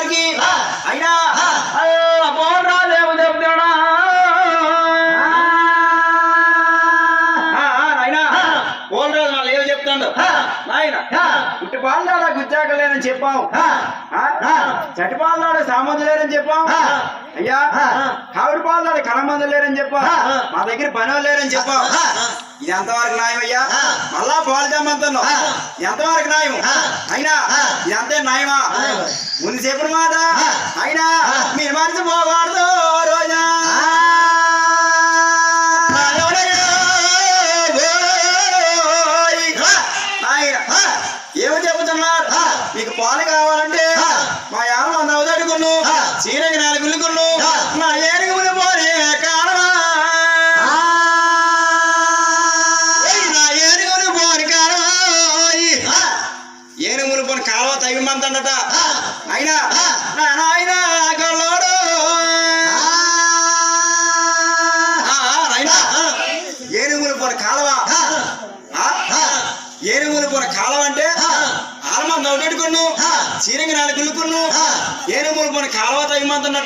వారికి అయినా పోరాదేమో చెప్తాడా పోలరాజు మళ్ళీ ఏమో చెప్తాడు నాయన పుట్టి పాలనాడ గుచ్చాకలేనని చెప్పావు చటి పాలనాడు సామంతులు లేరని చెప్పావు అయ్యా కావిడి పాలనాడు కలమందులు లేరని చెప్పావు మా దగ్గర పని లేరని చెప్పావు ఇది ఎంతవరకు న్యాయం అయ్యా మళ్ళా పాలు తెమ్మంటున్నావు ఎంతవరకు న్యాయం అయినా ఇదంతే న్యాయమా ముందు చెప్పిన మాట అయినా మీరు మనసు పోకూడదు రోజా ఏమో చెబుతున్నారు మీకు పాలు కావాలంటే మా యామ నవ్వుదడుకును చీరకి 4 గుళ్ళుకును నా ఏనుగు ముని పోనీ కారణమా నా ఏనుగుని పోని కారణమా ఏనుగు ముని పోని కాలువ తగిమంతట అయినా నా నాయన గొల్లోడు ఏనుగులు పోని కాలువ ఏనుగులు పోని కాలువ అంటే ఆలమంది ఒకటెట్టుకున్నావు చీరంగి 4 గుళ్ళుకున్నావు ఏనుగులు పోని కాలువ తగిమంతట